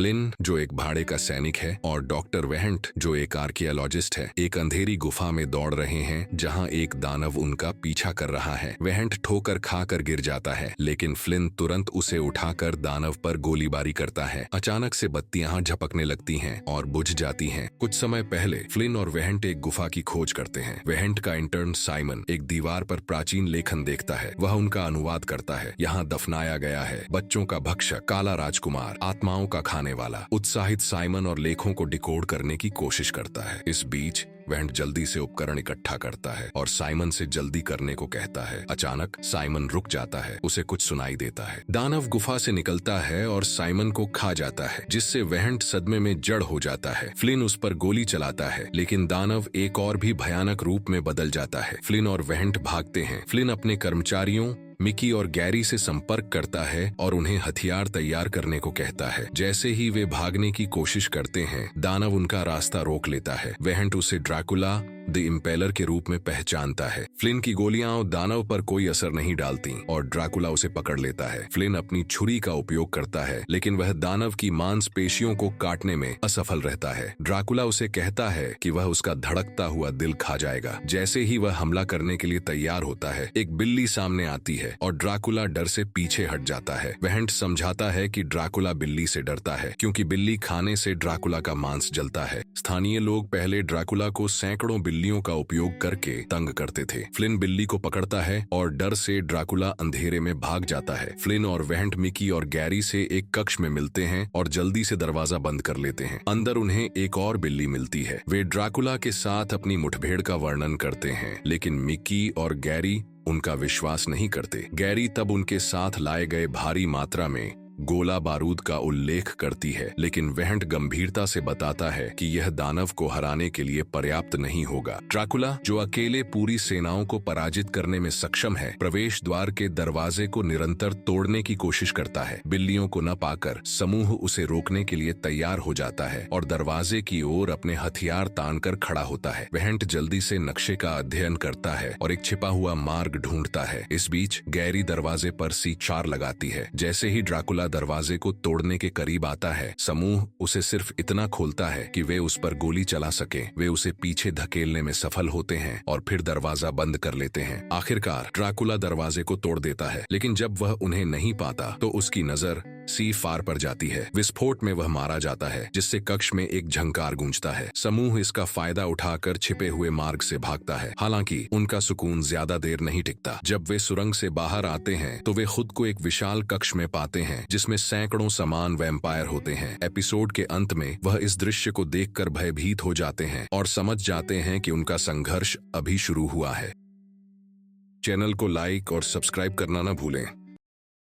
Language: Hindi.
फ्लिन जो एक भाड़े का सैनिक है और डॉक्टर वेहंट जो एक आर्कियोलॉजिस्ट है एक अंधेरी गुफा में दौड़ रहे हैं जहां एक दानव उनका पीछा कर रहा है। वेहंट ठोकर खाकर गिर जाता है लेकिन फ्लिन तुरंत उसे उठाकर दानव पर गोलीबारी करता है। अचानक से बत्तियां झपकने लगती हैं और बुझ जाती हैं। कुछ समय पहले फ्लिन और वेहंट एक गुफा की खोज करते हैं। वेहंट का इंटर्न साइमन एक दीवार पर प्राचीन लेखन देखता है। वह उनका अनुवाद करता है। यहाँ दफनाया गया है बच्चों का भक्षक, काला राजकुमार, आत्माओं का खाने वाला। उत्साहित साइमन और लेखों को डिकोड करने की कोशिश करता है। इस बीच वेहंट जल्दी से उपकरण इकट्ठा करता है और साइमन से जल्दी करने को कहता है। अचानक साइमन रुक जाता है। उसे कुछ सुनाई देता है। दानव गुफा से निकलता है और साइमन को खा जाता है जिससे वेहंट सदमे में जड़ हो जाता है। फ्लिन उस पर गोली चलाता है लेकिन दानव एक और भी भयानक रूप में बदल जाता है। फ्लिन और वेहंट भागते हैं। फ्लिन अपने कर्मचारियों मिकी और गैरी से संपर्क करता है और उन्हें हथियार तैयार करने को कहता है। जैसे ही वे भागने की कोशिश करते हैं दानव उनका रास्ता रोक लेता है। वेहंट उसे ड्रैकुला द इम्पेलर के रूप में पहचानता है। फ्लिन की गोलियां दानव पर कोई असर नहीं डालती और ड्रैकुला उसे पकड़ लेता है। फ्लिन अपनी छुरी का उपयोग करता है लेकिन वह दानव की मांसपेशियों को काटने में असफल रहता है। ड्रैकुला उसे कहता है कि वह उसका धड़कता हुआ दिल खा जाएगा। जैसे ही वह हमला करने के लिए तैयार होता है एक बिल्ली सामने आती है और ड्रैकुला डर से पीछे हट जाता है। वेहंट समझाता है कि ड्रैकुला बिल्ली से डरता है क्योंकि बिल्ली खाने से ड्रैकुला का मांस जलता है। स्थानीय लोग पहले ड्रैकुला को सैकड़ों बिल्लियों का उपयोग करके तंग करते थे। फ्लिन बिल्ली को पकड़ता है और डर से ड्रैकुला अंधेरे में भाग जाता है। फ्लिन और वेहंट मिकी और गैरी से एक कक्ष में मिलते हैं और जल्दी से दरवाजा बंद कर लेते हैं। अंदर उन्हें एक और बिल्ली मिलती है। वे ड्रैकुला के साथ अपनी मुठभेड़ का वर्णन करते हैं लेकिन मिकी और गैरी उनका विश्वास नहीं करते। गैरी तब उनके साथ लाए गए भारी मात्रा में गोला बारूद का उल्लेख करती है लेकिन वेहंट गंभीरता से बताता है कि यह दानव को हराने के लिए पर्याप्त नहीं होगा। ड्रैकुला जो अकेले पूरी सेनाओं को पराजित करने में सक्षम है प्रवेश द्वार के दरवाजे को निरंतर तोड़ने की कोशिश करता है। बिल्लियों को न पाकर समूह उसे रोकने के लिए तैयार हो जाता है और दरवाजे की ओर अपने हथियार तानकर खड़ा होता है। वेहंट जल्दी से नक्शे का अध्ययन करता है और एक छिपा हुआ मार्ग ढूंढता है। इस बीच गैरी दरवाजे पर C4 लगाती है। जैसे ही ड्रैकुला दरवाजे को तोड़ने के करीब आता है समूह उसे सिर्फ इतना खोलता है कि वे उस पर गोली चला सके। वे उसे पीछे धकेलने में सफल होते हैं और फिर दरवाजा बंद कर लेते हैं। आखिरकार ड्रैकुला दरवाजे को तोड़ देता है लेकिन जब वह उन्हें नहीं पाता तो उसकी नजर C4 पर जाती है। विस्फोट में वह मारा जाता है जिससे कक्ष में एक झंकार गूंजता है। समूह इसका फायदा उठाकर छिपे हुए मार्ग से भागता है। हालांकि उनका सुकून ज्यादा देर नहीं टिकता। जब वे सुरंग से बाहर आते हैं तो वे खुद को एक विशाल कक्ष में पाते हैं जिसमें सैकड़ों समान वैम्पायर होते हैं। एपिसोड के अंत में वह इस दृश्य को देखकर भयभीत हो जाते हैं और समझ जाते हैं कि उनका संघर्ष अभी शुरू हुआ है। चैनल को लाइक और सब्सक्राइब करना न भूलें।